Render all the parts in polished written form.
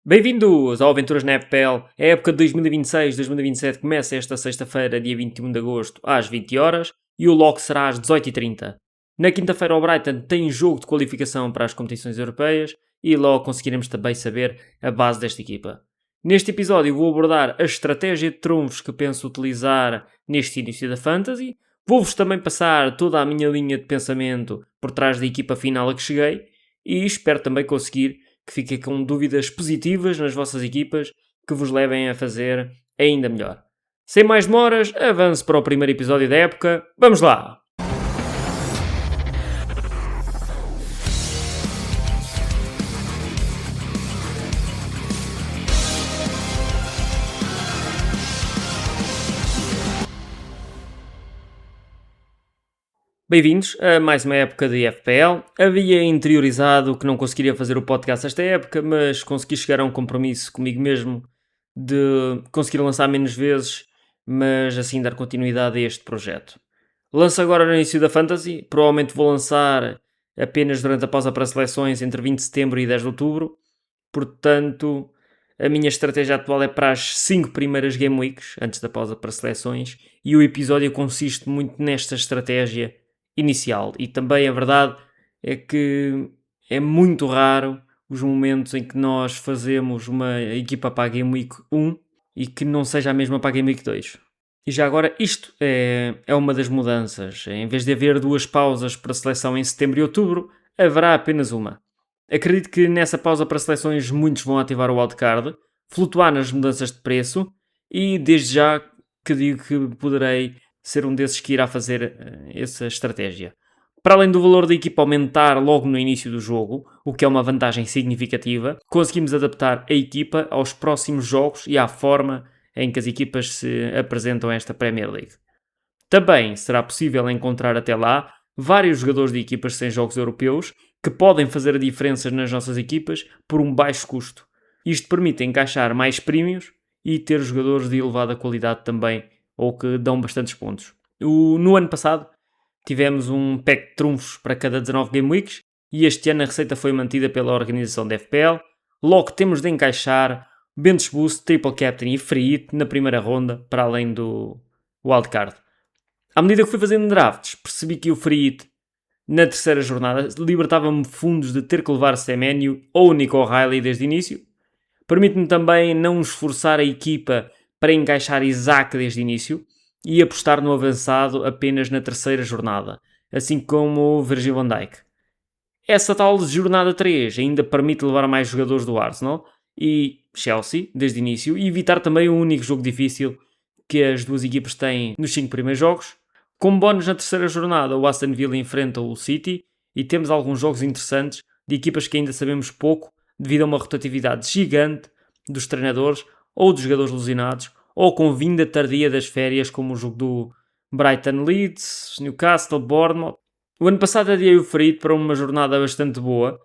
Bem-vindos ao Aventuras na FPL. A época de 2026-2027 começa esta sexta-feira, dia 21 de agosto, às 20 horas e o lock será às 18h30. Na quinta-feira, o Brighton tem jogo de qualificação para as competições europeias e logo conseguiremos também saber a base desta equipa. Neste episódio vou abordar a estratégia de trunfos que penso utilizar neste início da Fantasy. Vou-vos também passar toda a minha linha de pensamento por trás da equipa final a que cheguei e espero também conseguir que fiquem com dúvidas positivas nas vossas equipas que vos levem a fazer ainda melhor. Sem mais demoras, avance para o primeiro episódio da época. Vamos lá! Bem-vindos a mais uma época de FPL. Havia interiorizado que não conseguiria fazer o podcast esta época, mas consegui chegar a um compromisso comigo mesmo de conseguir lançar menos vezes, mas assim dar continuidade a este projeto. Lanço agora no início da Fantasy, provavelmente vou lançar apenas durante a pausa para seleções entre 20 de setembro e 10 de outubro, portanto a minha estratégia atual é para as 5 primeiras Game Weeks, antes da pausa para seleções, e o episódio consiste muito nesta estratégia inicial. E também a verdade é que é muito raro os momentos em que nós fazemos uma equipa para a Game Week 1 e que não seja a mesma para a Game Week 2. E já agora, isto é uma das mudanças. Em vez de haver 2 pausas para seleção em setembro e outubro, haverá apenas uma. Acredito que nessa pausa para seleções muitos vão ativar o wildcard, flutuar nas mudanças de preço e desde já que digo que poderei ser um desses que irá fazer essa estratégia. Para além do valor da equipa aumentar logo no início do jogo, o que é uma vantagem significativa, conseguimos adaptar a equipa aos próximos jogos e à forma em que as equipas se apresentam a esta Premier League. Também será possível encontrar até lá vários jogadores de equipas sem jogos europeus que podem fazer a diferença nas nossas equipas por um baixo custo. Isto permite encaixar mais prémios e ter jogadores de elevada qualidade também, ou que dão bastantes pontos. No ano passado tivemos um pack de trunfos para cada 19 Game Weeks e este ano a receita foi mantida pela organização da FPL. Logo temos de encaixar Bench Boost, Triple Captain e Free Hit na primeira ronda, para além do Wildcard. À medida que fui fazendo drafts, percebi que o Free Hit na terceira jornada libertava-me fundos de ter que levar Semenyo ou Nico O'Reilly desde o início. Permite-me também não esforçar a equipa para encaixar Isaac desde o início e apostar no avançado apenas na terceira jornada, assim como o Virgil van Dijk. Essa tal jornada 3 ainda permite levar mais jogadores do Arsenal e Chelsea desde o início e evitar também o único jogo difícil que as duas equipas têm nos 5 primeiros jogos. Como bónus na terceira jornada, o Aston Villa enfrenta o City e temos alguns jogos interessantes de equipas que ainda sabemos pouco devido a uma rotatividade gigante dos treinadores ou dos jogadores lesionados, ou com vinda tardia das férias, como o jogo do Brighton Leeds, Newcastle, Bournemouth. O ano passado adiei o Free Hit para uma jornada bastante boa,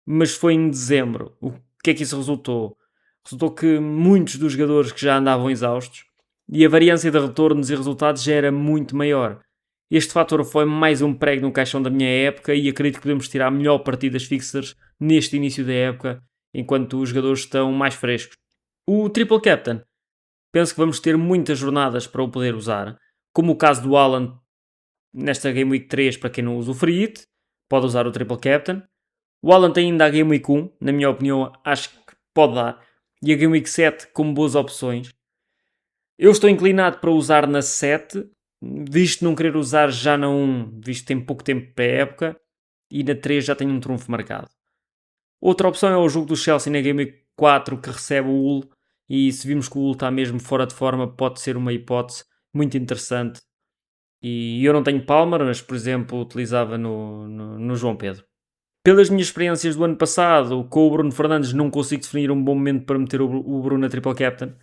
mas foi em dezembro. O que é que isso resultou? Resultou que muitos dos jogadores que já andavam exaustos e a variância de retornos e resultados já era muito maior. Este fator foi mais um prego no caixão da minha época e acredito que podemos tirar melhor partido das fixers neste início da época, enquanto os jogadores estão mais frescos. O Triple Captain, penso que vamos ter muitas jornadas para o poder usar, como o caso do Alan nesta Game Week 3, para quem não usa o Free Hit, pode usar o Triple Captain. O Alan tem ainda a Game Week 1, na minha opinião, acho que pode dar, e a Game Week 7 como boas opções. Eu estou inclinado para usar na 7, visto não querer usar já na 1, visto que tem pouco tempo para a época, e na 3 já tenho um trunfo marcado. Outra opção é o jogo do Chelsea na Game Week 4 que recebe o Hull, e se vimos que o Hull está mesmo fora de forma, pode ser uma hipótese muito interessante. E eu não tenho Palmer, mas por exemplo utilizava no João Pedro. Pelas minhas experiências do ano passado, com o Bruno Fernandes não consigo definir um bom momento para meter o Bruno na Triple Captain,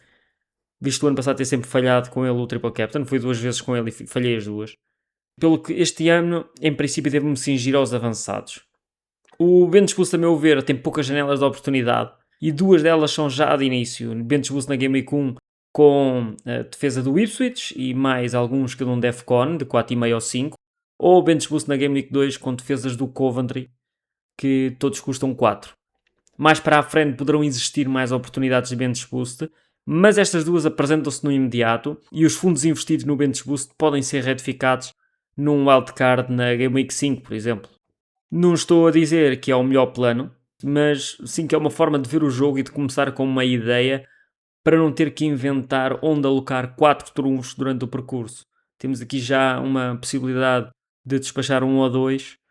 visto o ano passado ter sempre falhado com ele o Triple Captain, fui 2 vezes com ele e falhei as 2. Pelo que este ano, em princípio, devo-me cingir aos avançados. O Bench Boost, a meu ver, tem poucas janelas de oportunidade e 2 delas são já de início. Bench Boost na Game Week 1 com a defesa do Ipswich e mais alguns que dão Defcon de 4,5 ou 5, ou Bench Boost na Game Week 2 com defesas do Coventry que todos custam 4. Mais para a frente poderão existir mais oportunidades de bench boost, mas estas duas apresentam-se no imediato e os fundos investidos no bench boost podem ser retificados num wildcard na Game Week 5, por exemplo. Não estou a dizer que é o melhor plano, mas sim que é uma forma de ver o jogo e de começar com uma ideia para não ter que inventar onde alocar 4 trunfos durante o percurso. Temos aqui já uma possibilidade de despachar um ou dois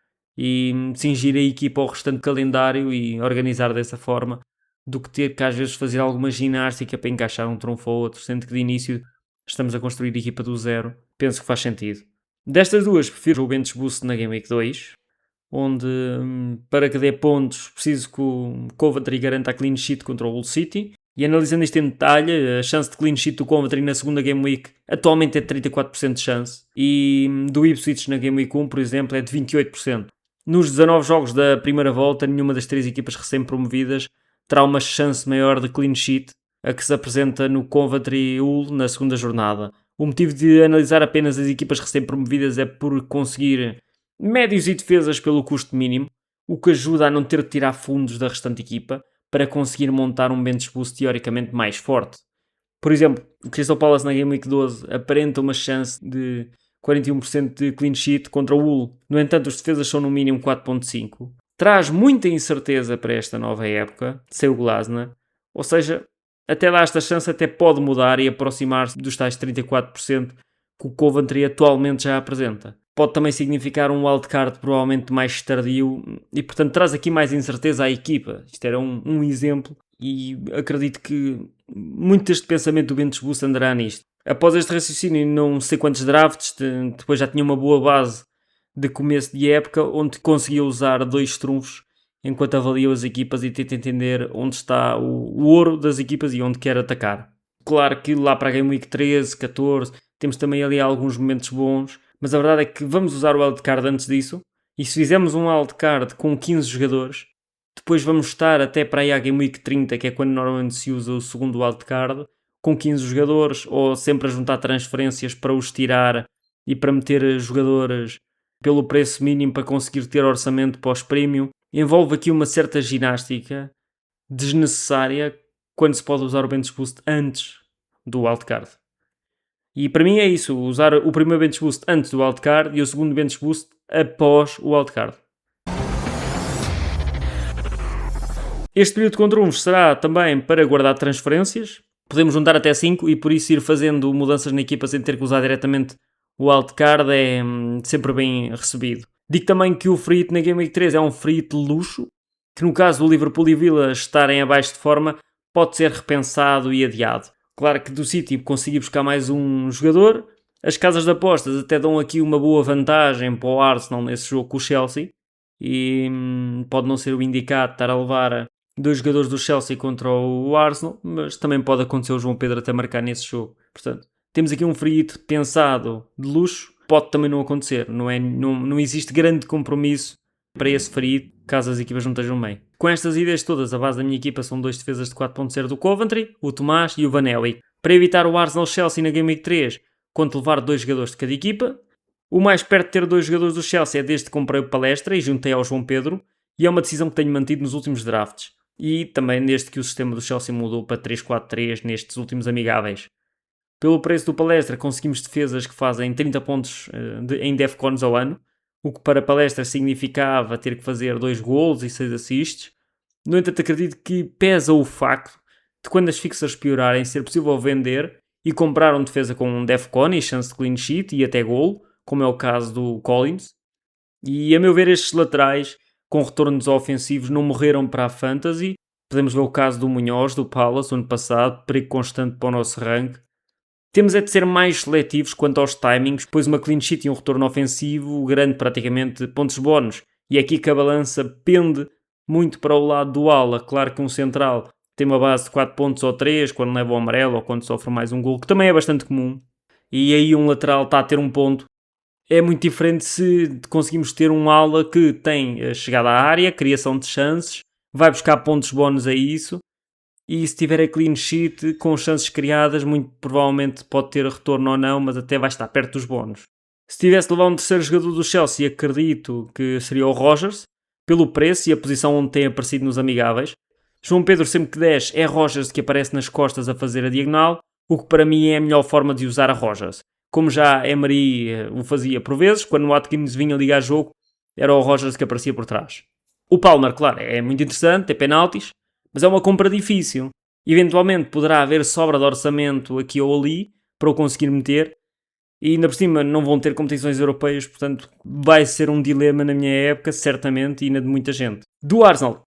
e cingir a equipa ao restante calendário e organizar dessa forma, do que ter que às vezes fazer alguma ginástica para encaixar um trunfo ou outro, sendo que de início estamos a construir a equipa do zero. Penso que faz sentido. Destas duas, prefiro o bench boost na Game Week 2, onde para que dê pontos preciso que o Coventry garanta a clean sheet contra o Hull City. E analisando isto em detalhe, a chance de clean sheet do Coventry na segunda Game Week atualmente é de 34% de chance, e do Ipswich na Game Week 1, por exemplo, é de 28%. Nos 19 jogos da primeira volta, nenhuma das 3 equipas recém-promovidas terá uma chance maior de clean sheet, a que se apresenta no Coventry Hull na segunda jornada. O motivo de analisar apenas as equipas recém-promovidas é por conseguir médios e defesas pelo custo mínimo, o que ajuda a não ter de tirar fundos da restante equipa para conseguir montar um bench boost teoricamente mais forte. Por exemplo, o Crystal Palace na Game Week 12 aparenta uma chance de 41% de clean sheet contra o Hull. No entanto, os defesas são no mínimo 4.5. Traz muita incerteza para esta nova época, sem o Glasner. Ou seja, até lá esta chance até pode mudar e aproximar-se dos tais 34% que o Coventry atualmente já apresenta. Pode também significar um wildcard provavelmente mais tardio e, portanto, traz aqui mais incerteza à equipa. Isto era um exemplo e acredito que muito deste pensamento do bench boost andará nisto. Após este raciocínio, não sei quantos drafts, depois já tinha uma boa base de começo de época, onde conseguia usar 2 trunfos enquanto avalia as equipas e tenta entender onde está o ouro das equipas e onde quer atacar. Claro que lá para a Game Week 13, 14, temos também ali alguns momentos bons, mas a verdade é que vamos usar o wildcard antes disso, e se fizermos um wildcard com 15 jogadores, depois vamos estar até para aí à Game Week 30, que é quando normalmente se usa o segundo wildcard, com 15 jogadores, ou sempre a juntar transferências para os tirar e para meter jogadores pelo preço mínimo para conseguir ter orçamento pós-premium. Envolve aqui uma certa ginástica desnecessária quando se pode usar o bench boost antes do wildcard. E para mim é isso, usar o primeiro bench boost antes do wildcard e o segundo bench boost após o wildcard. Este período com trunfos será também para guardar transferências. Podemos juntar até 5 e por isso ir fazendo mudanças na equipa sem ter que usar diretamente o wildcard é sempre bem recebido. Digo também que o free hit na Game Week 3 é um free hit de luxo, que no caso do Liverpool e Villa estarem abaixo de forma, pode ser repensado e adiado. Claro que do City consegui buscar mais um jogador. As casas de apostas até dão aqui uma boa vantagem para o Arsenal nesse jogo com o Chelsea. E pode não ser o indicado estar a levar 2 jogadores do Chelsea contra o Arsenal, mas também pode acontecer o João Pedro até marcar nesse jogo. Portanto, temos aqui um free hit pensado de luxo. Pode também não acontecer. Não existe grande compromisso para esse free hit, caso as equipas não estejam bem. Com estas ideias todas, a base da minha equipa são 2 defesas de 4.0 do Coventry, o Tomás e o Vanelli. Para evitar o Arsenal-Chelsea na Game Week 3, conto levar 2 jogadores de cada equipa. O mais perto de ter 2 jogadores do Chelsea é desde que comprei o Palestra e juntei ao João Pedro, e é uma decisão que tenho mantido nos últimos drafts. E também desde que o sistema do Chelsea mudou para 3-4-3 nestes últimos amigáveis. Pelo preço do Palestra conseguimos defesas que fazem 30 pontos em Defcons ao ano, o que para Palestra significava ter que fazer 2 golos e 6 assists. No entanto, acredito que pesa o facto de quando as fixas piorarem ser possível vender e comprar um defesa com um Defcon e chance de clean sheet e até golo, como é o caso do Collins. E a meu ver estes laterais com retornos ofensivos não morreram para a Fantasy. Podemos ver o caso do Munhoz, do Palace, ano passado, perigo constante para o nosso rank. Temos é de ser mais seletivos quanto aos timings, pois uma clean sheet e um retorno ofensivo garante praticamente pontos bónus. E é aqui que a balança pende muito para o lado do ala. Claro que um central tem uma base de 4 pontos ou 3 quando leva o amarelo ou quando sofre mais um gol, que também é bastante comum. E aí um lateral está a ter um ponto. É muito diferente se conseguimos ter um ala que tem a chegada à área, criação de chances, vai buscar pontos bónus a isso, e se tiver a clean sheet com chances criadas, muito provavelmente pode ter retorno ou não, mas até vai estar perto dos bónus. Se tivesse de levar um terceiro jogador do Chelsea, acredito que seria o Rodgers, pelo preço e a posição onde tem aparecido nos amigáveis. João Pedro sempre que desce é Rogers que aparece nas costas a fazer a diagonal, o que para mim é a melhor forma de usar a Rogers. Como já Emery o fazia por vezes, quando o Watkins vinha ligar jogo, era o Rogers que aparecia por trás. O Palmer, claro, é muito interessante, tem penaltis, mas é uma compra difícil. Eventualmente poderá haver sobra de orçamento aqui ou ali para o conseguir meter, e ainda por cima não vão ter competições europeias, portanto vai ser um dilema na minha época, certamente, e na de muita gente. Do Arsenal,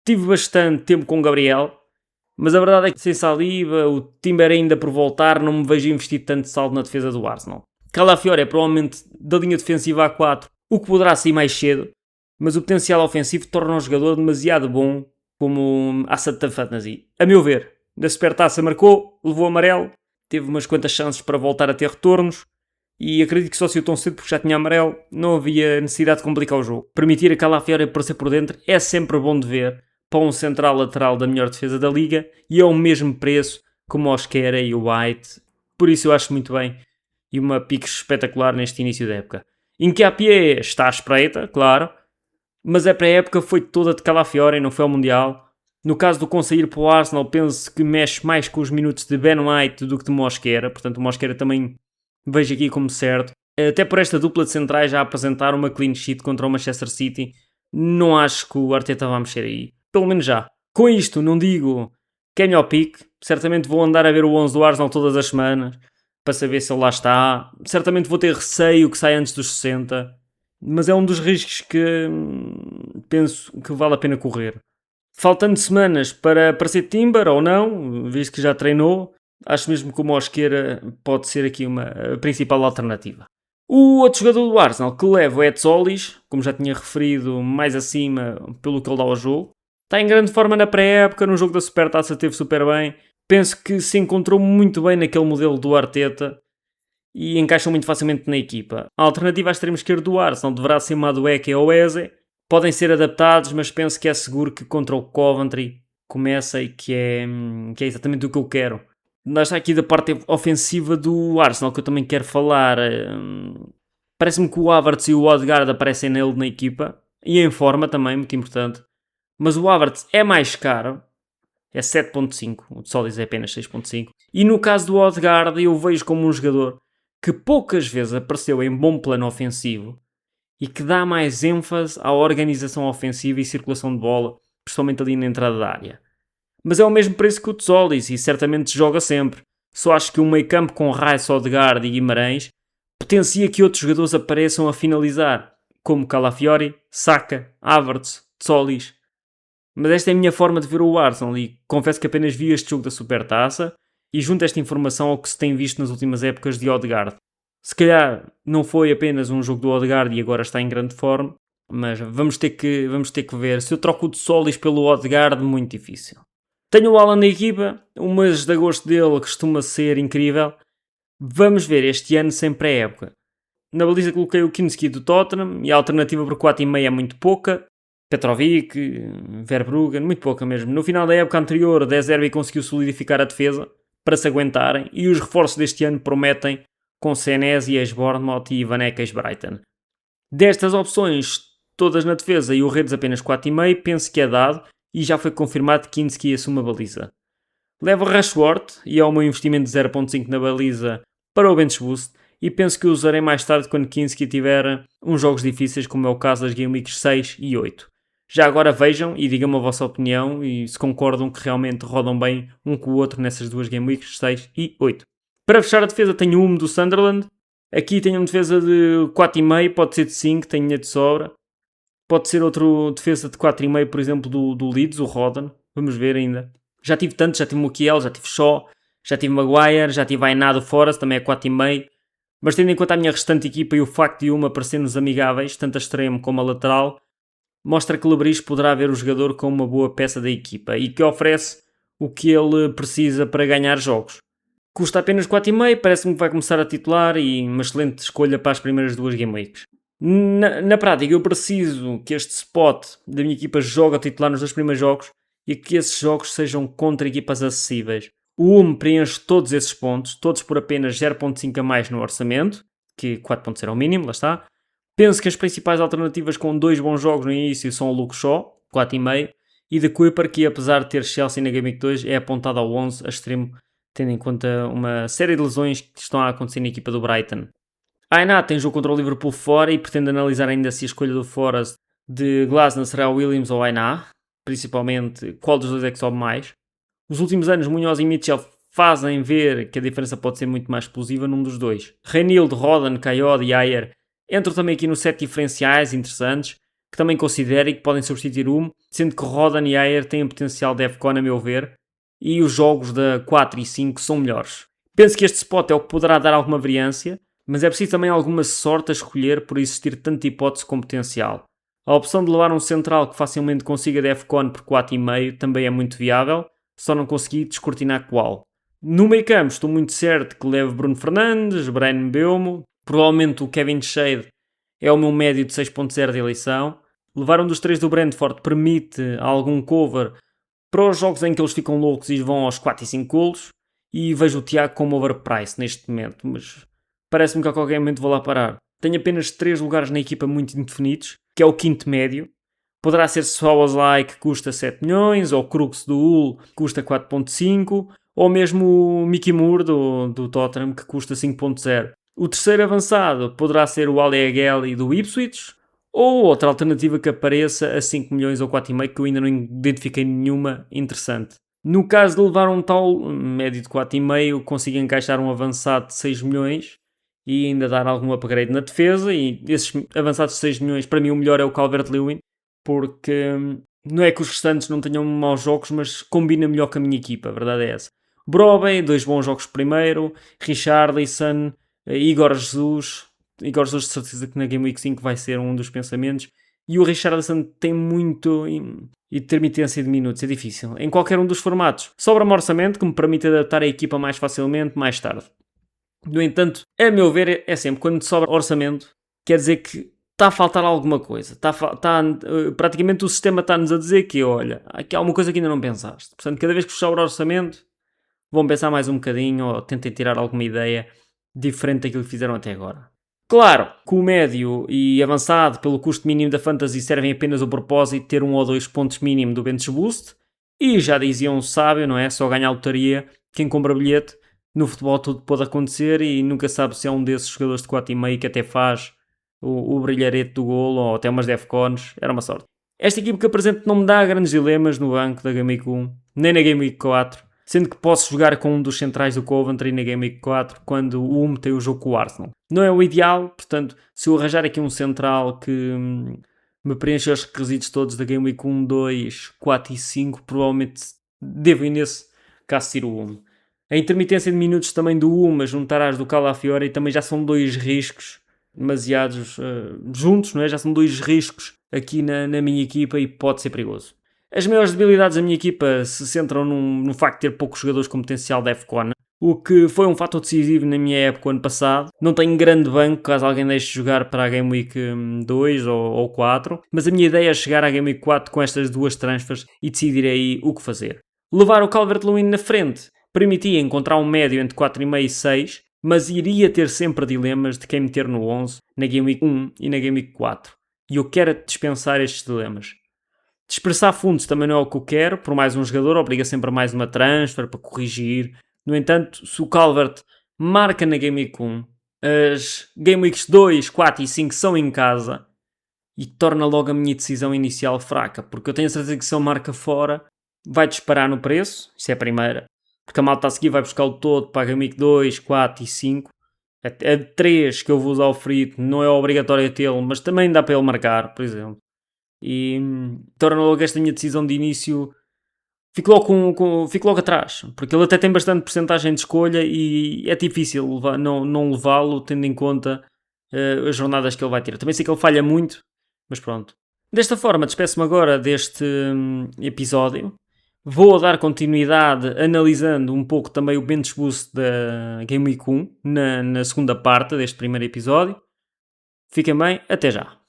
tive bastante tempo com o Gabriel, mas a verdade é que sem Saliba, o Timber ainda por voltar, não me vejo investir tanto saldo na defesa do Arsenal. Calafiori é provavelmente da linha defensiva A4, o que poderá sair mais cedo, mas o potencial ofensivo torna o jogador demasiado bom como asset fantasy. A meu ver, na Supertaça marcou, levou amarelo, teve umas quantas chances para voltar a ter retornos, e acredito que só saiu tão cedo porque já tinha amarelo, não havia necessidade de complicar o jogo. Permitir a Calafiori aparecer por dentro é sempre bom de ver para um central lateral da melhor defesa da liga e é o mesmo preço como o Mosquera e o White, por isso eu acho muito bem e uma pique espetacular neste início da época. Nketiah está à espreita, claro, mas a pré-época foi toda de Calafiori, não foi ao Mundial. No caso do conseguir para o Arsenal, penso que mexe mais com os minutos de Ben White do que de Mosquera, portanto o Mosquera também vejo aqui como certo. Até por esta dupla de centrais já apresentar uma clean sheet contra o Manchester City, não acho que o Arteta vá mexer aí. Pelo menos já. Com isto, não digo que é melhor pique. Certamente vou andar a ver o 11 do Arsenal todas as semanas para saber se ele lá está. Certamente vou ter receio que saia antes dos 60. Mas é um dos riscos que penso que vale a pena correr. Faltando semanas para ser Timber ou não, visto que já treinou, acho mesmo que o Mosquera pode ser aqui a principal alternativa. O outro jogador do Arsenal que levo é Tzolis, como já tinha referido mais acima pelo que ele dá ao jogo. Está em grande forma na pré-época, no jogo da Supertaça esteve super bem. Penso que se encontrou muito bem naquele modelo do Arteta e encaixam muito facilmente na equipa. A alternativa à extrema esquerda do Arsenal deverá ser Madueke ou Eze. Podem ser adaptados, mas penso que é seguro que contra o Coventry começa e que é exatamente o que eu quero. Nós está aqui da parte ofensiva do Arsenal que eu também quero falar. Parece-me que o Havertz e o Odegaard aparecem nele na equipa e em forma também, muito importante. Mas o Havertz é mais caro, é 7.5, o Solis é apenas 6.5. E no caso do Odegaard eu vejo como um jogador que poucas vezes apareceu em bom plano ofensivo e que dá mais ênfase à organização ofensiva e circulação de bola, principalmente ali na entrada da área. Mas é o mesmo preço que o Tzolis e certamente joga sempre. Só acho que um meio campo com Rice, Odegaard e Guimarães potencia que outros jogadores apareçam a finalizar, como Calafiori, Saka, Havertz, Tzolis. Mas esta é a minha forma de ver o Arsenal e confesso que apenas vi este jogo da Supertaça e junto esta informação ao que se tem visto nas últimas épocas de Odegaard. Se calhar não foi apenas um jogo do Odegaard e agora está em grande forma, mas vamos ter que ver. Se eu troco o de Solis pelo Odegaard, muito difícil. Tenho o Alan na equipa, o mês de agosto dele costuma ser incrível. Vamos ver este ano sem pré-época. Na baliza coloquei o Kinski do Tottenham e a alternativa por 4,5 é muito pouca. Petrovic, Verbruggen, muito pouca mesmo. No final da época anterior, De Zerbi conseguiu solidificar a defesa para se aguentarem e os reforços deste ano prometem com Senesi, Bournemouth e Vanekes Brighton. Destas opções, todas na defesa e o Redes apenas 4,5, penso que é dado e já foi confirmado que Kinski assume a baliza. Levo Rashford e é o meu investimento de 0.5 na baliza para o bench boost e penso que o usarei mais tarde quando Kinski tiver uns jogos difíceis, como é o caso das Game Weeks 6 e 8. Já agora vejam e digam-me a vossa opinião e se concordam que realmente rodam bem um com o outro nessas duas Game Weeks 6 e 8. Para fechar a defesa tenho um do Sunderland. Aqui tenho uma defesa de 4,5, pode ser de 5, tenho dinheiro de sobra. Pode ser outro defesa de 4,5, por exemplo, do Leeds, o Rodden. Vamos ver ainda. Já tive tantos, já tive Mukiel, já tive Shaw, já tive Maguire, já tive Ainá do Forest, também é 4,5. Mas tendo em conta a minha restante equipa e o facto de uma parecer-nos amigáveis, tanto a extremo como a lateral, mostra que Lebris poderá ver o jogador como uma boa peça da equipa e que oferece o que ele precisa para ganhar jogos. Custa apenas 4,5, parece-me que vai começar a titular e uma excelente escolha para as primeiras duas Game Weeks. Na prática, eu preciso que este spot da minha equipa jogue a titular nos dois primeiros jogos e que esses jogos sejam contra equipas acessíveis. O UM preenche todos esses pontos, todos por apenas 0.5 a mais no orçamento, que 4.0 é o mínimo, lá está. Penso que as principais alternativas com dois bons jogos no início são o Luke Shaw, 4,5, e de Kuiper, que apesar de ter Chelsea na Game Week 2, é apontado ao 11 a extremo, tendo em conta uma série de lesões que estão a acontecer na equipa do Brighton. A Ainá tem jogo contra o Liverpool fora e pretende analisar ainda se a escolha do Forest de Glasner será Williams ou Ainá, principalmente qual dos dois é que sobe mais. Os últimos anos, Munhoz e Mitchell fazem ver que a diferença pode ser muito mais explosiva num dos dois. Reinilde, Rodan, Kayode e Ayer entram também aqui no set diferenciais interessantes, que também considero e que podem substituir sendo que Rodan e Ayer têm potencial de AFCON, a meu ver, e os jogos da 4 e 5 são melhores. Penso que este spot é o que poderá dar alguma variância, mas é preciso também alguma sorte a escolher por existir tanta hipótese com potencial. A opção de levar um central que facilmente consiga DEFCON por 4,5 também é muito viável, só não consegui descortinar qual. No meio campo estou muito certo que levo Bruno Fernandes, Bryan Mbeumo, provavelmente o Kevin Shade é o meu médio de 6.0 de eleição. Levar um dos três do Brentford permite algum cover para os jogos em que eles ficam loucos e vão aos 4 e 5 golos, e vejo o Tiago como overprice neste momento, mas parece-me que a qualquer momento vou lá parar. Tenho apenas 3 lugares na equipa muito indefinidos, que é o quinto médio. Poderá ser Szoboszlai, que custa 7 milhões, ou Crux do Hull, que custa 4.5, ou mesmo o Mickey Moore do Tottenham, que custa 5.0. O terceiro avançado poderá ser o Ali Agueli do Ipswich, ou outra alternativa que apareça a 5 milhões ou 4,5, que eu ainda não identifiquei nenhuma interessante. No caso de levar um tal médio de 4,5, consigo encaixar um avançado de 6 milhões e ainda dar algum upgrade na defesa, e esses avançados de 6 milhões, para mim o melhor é o Calvert-Lewin, porque não é que os restantes não tenham maus jogos, mas combina melhor com a minha equipa, a verdade é essa. Brobbey, 2 bons jogos primeiro, Richarlison, Igor Jesus de certeza que na Game Week 5 vai ser um dos pensamentos, e o Richarlison tem muito intermitência de minutos, é difícil. Em qualquer um dos formatos, sobra-me orçamento que me permite adaptar a equipa mais facilmente, mais tarde. No entanto, a meu ver, é sempre quando sobra orçamento, quer dizer que está a faltar alguma coisa. Praticamente o sistema está-nos a dizer que, olha, aqui há alguma coisa que ainda não pensaste. Portanto, cada vez que sobra orçamento, vão pensar mais um bocadinho ou tentem tirar alguma ideia diferente daquilo que fizeram até agora. Claro que o médio e avançado pelo custo mínimo da Fantasy servem apenas o propósito de ter 1 ou 2 pontos mínimo do Bench Boost, e já dizia um sábio, não é? Só ganha a lotaria quem compra bilhete. No futebol tudo pode acontecer e nunca sabe se é um desses jogadores de 4,5 que até faz o brilharete do golo ou até umas defcons. Era uma sorte. Esta equipe que apresento não me dá grandes dilemas no banco da Game Week 1, nem na Game Week 4, sendo que posso jogar com um dos centrais do Coventry na Game Week 4 quando o tem o jogo com o Arsenal. Não é o ideal, portanto, se eu arranjar aqui um central que me preencha os requisitos todos da Game Week 1, 2, 4 e 5, provavelmente devo ir nesse caso ser o A intermitência de minutos também do a juntar às do Calafiori também já são 2 riscos demasiados juntos, não é? Já são 2 riscos aqui na minha equipa e pode ser perigoso. As maiores debilidades da minha equipa se centram no facto de ter poucos jogadores com potencial de AFCON, o que foi um fator decisivo na minha época ano passado. Não tenho grande banco caso alguém deixe de jogar para a Game Week 2 ou 4, mas a minha ideia é chegar à Game Week 4 com estas 2 transfers e decidir aí o que fazer. Levar o Calvert-Lewin na frente permitia encontrar um médio entre 4,5 e 6, mas iria ter sempre dilemas de quem meter no 11 na Game Week 1 e na Game Week 4. E eu quero dispensar estes dilemas. Dispersar fundos também não é o que eu quero, por mais um jogador obriga sempre a mais uma transfer para corrigir. No entanto, se o Calvert marca na Game Week 1, as Game Weeks 2, 4 e 5 são em casa e torna logo a minha decisão inicial fraca, porque eu tenho a certeza que se ele marca fora, vai disparar no preço, isso é a primeira, porque a malta a seguir vai buscar o todo para a Game Week 2, 4 e 5. A 3 que eu vou usar o frito não é obrigatório tê-lo, mas também dá para ele marcar, por exemplo. E torna logo esta minha decisão de início, fico logo atrás, porque ele até tem bastante porcentagem de escolha e é difícil não levá-lo tendo em conta as jornadas que ele vai ter. Também sei que ele falha muito, mas pronto. Desta forma, despeço-me agora deste episódio. Vou dar continuidade analisando um pouco também o Bench Boost da Game Week 1 na segunda parte deste primeiro episódio. Fiquem bem, até já!